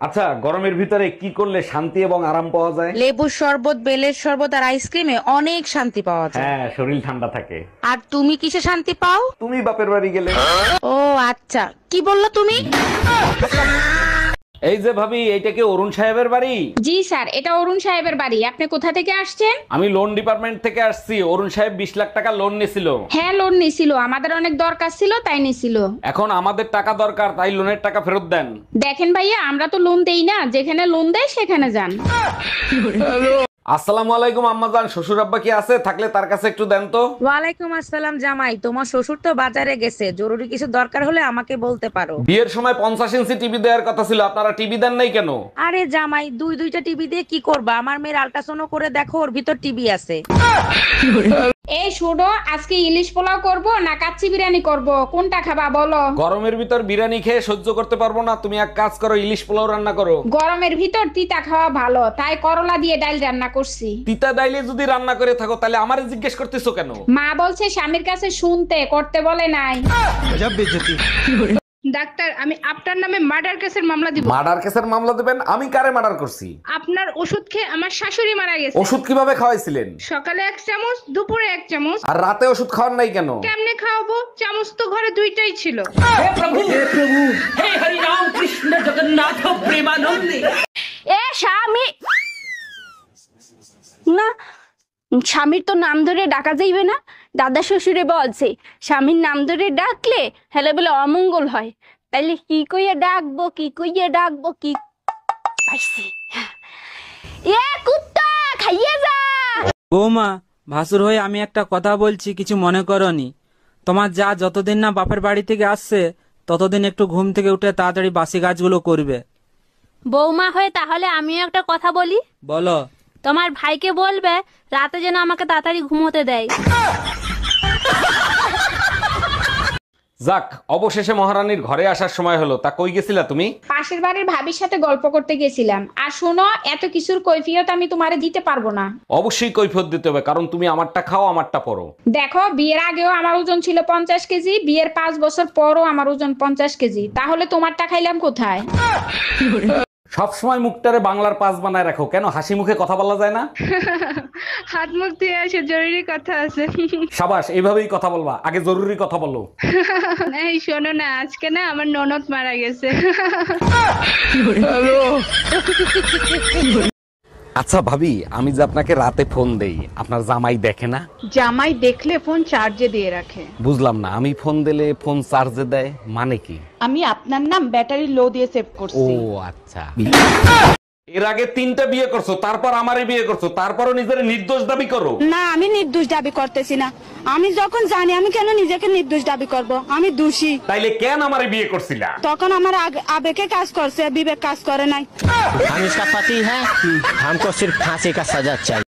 আচ্ছা, গরমের ভিতরে কি করলে শান্তি এবং আরাম পাওয়া যায়? লেবুর শরবত, বেলের শরবত আর আইসক্রিমে অনেক শান্তি পাওয়া যায়। হ্যাঁ, শরীর ঠান্ডা থাকে। আর তুমি কিসে শান্তি পাও? তুমি বাপের বাড়ি গেলে। ও আচ্ছা, কি বললো তুমি? এই যে ভাবি, এইটা কি অরুণ সাহেবের বাড়ি? জি স্যার, এটা অরুণ সাহেবের বাড়ি। আপনি কোথা থেকে আসছেন? আমি লোন ডিপার্টমেন্ট থেকে আসছি। অরুণ সাহেব 20 লাখ টাকা লোন নিছিল। হ্যাঁ, লোন নিছিল, আমাদের অনেক দরকার ছিল তাই নিছিল। এখন আমাদের টাকা দরকার, তাই লোনের টাকা ফেরত দেন। দেখেন ভাইয়া, আমরা তো লোন দেই না, যেখানে লোন দেয় সেখানে যান। আসসালামু আলাইকুম আম্মাজান, শ্বশুর আব্বা কি আছে? থাকলে তার কাছে একটু দেন তো। ওয়ালাইকুম আসসালাম জামাই, তোমার শ্বশুর তো বাজারে গেছে, জরুরি কিছু দরকার হলে আমাকে বলতে পারো। বিয়ের সময় 50 ইঞ্চি টিভি দেওয়ার কথা ছিল, আপনারা টিভি দেন নাই কেন? আরে জামাই, দুইটা টিভি দিয়ে কি করবা? আমার মেয়ের আল্ট্রাসাউন্ড করে দেখো, ওর ভিতর টিভি আছে। এই শোনো, আজকে ইলিশ পোলাও করব না কাচ্চি বিরিয়ানি করব, কোনটা খাবা বলো? গরমের ভিতর বিরিয়ানি খেয়ে সহ্য করতে পারবো না, তুমি এক কাজ করো, ইলিশ পোলাও রান্না করো। গরমের ভিতর তিতা খাওয়া ভালো, তাই করলা দিয়ে ডাল রান্না করছি। তিতা ডাইলে যদি রান্না করে থাকো তাহলে আমারে জিজ্ঞেস করতেছো কেন? মা বলছে স্বামীর কাছে শুনতে, করতে বলে নাই। ডাক্তার, আমি আপনার নামে মার্ডার কেসের মামলা দিব। মার্ডার কেসের মামলা দেবেন? আমি কারে মার্ডার করছি? আপনার ওষুধ খেয়ে আমার শাশুড়ি মারা গেছে। ওষুধ কিভাবে খাওয়াইছিলেন? সকালে 1 চামচ, দুপুরে 1 চামচ। আর রাতে ওষুধ খাওয়ার নাই কেন? কেমনে খাওয়াবো? চামচ তো ঘরে 2টাই ছিল। এ স্বামী না, স্বামীর তো নাম ধরে ডাকা যাইবে না। দাদা শ্বশুরে বলছে স্বামীর নাম ধরে ডাকলে হেলে বলে অমঙ্গল হয়। তাইলে কি কইয়া ডাকবো, কি কইয়া ডাকবো, কি পাইছি। এ কুত্তা খাইয়ে যা। বৌমা, ভাসুর হয়ে আমি একটা কথা বলছি, কিছু মনে করনি। তোমার যা যতদিন না বাপের বাড়ি থেকে আসছে ততদিন একটু ঘুম থেকে উঠে তাড়াতাড়ি বাসি কাজগুলো করবে। বৌমা হয়ে তাহলে আমিও একটা কথা বলি। বলো। তোমার ভাইকে বলবে রাতে যেন আমাকে তাড়াতাড়ি ঘুমোতে দেয়। যাক, অবশেষে মহারানীর ঘরে আসার সময় হলো। তা কই গেছিলা তুমি? পাশের বাড়ির ভাবির সাথে গল্প করতে গেছিলাম। আর শোনো, এত কিছুর কৈফিয়ত আমি তোমারে দিতে পারবো না। অবশ্যই কৈফিয়ত দিতে হবে, কারণ তুমি আমারটা খাও আমারটা পরো। দেখো, বিয়ের আগেও আমার ওজন ছিল 50 কেজি, বিয়ের 5 বছর পরও আমার ওজন 50 কেজি। তাহলে তোমারটা খাইলাম কোথায়? সবসময় মুখটারে বাংলার পাস বানায় রাখো কেন? হাসি মুখে কথা বলা যায় না? হাত মুখ ধুয়ে আসে, জরুরি কথা আছে। সাবাস, এইভাবেই কথা বলবা। আগে জরুরি কথা বলো। এই শোনো না, আজকে না আমার ননদ মারা গেছে। আচ্ছা ভাবি, আমি যে আপনাকে রাতে ফোন দেই, আপনার জামাই দেখে না? জামাই দেখলে ফোন চার্জে দিয়ে রাখে। বুঝলাম না, আমি ফোন দিলে ফোন চার্জে দেয় মানে কি? আমি আপনার নাম ব্যাটারি লো দিয়ে সেভ ও করছি। আচ্ছা। এর আগে 3টা বিয়ে করছো, তারপর আমারে বিয়ে করছো, তারপরও নিজের নির্দোষ দাবি করো। না, আমি নির্দোষ দাবি করতেছি না। আমি যখন জানি, আমি কেন নিজেকে নির্দোষ দাবি করব? আমি দোষী। তাইলে কেন আমারে বিয়ে করছিলা? তখন আমার আবেগে কাজ করছে, বিবেক কাজ করে নাই। हम इसका पति है, हमको सिर्फ फांसी का सजा चाहिए।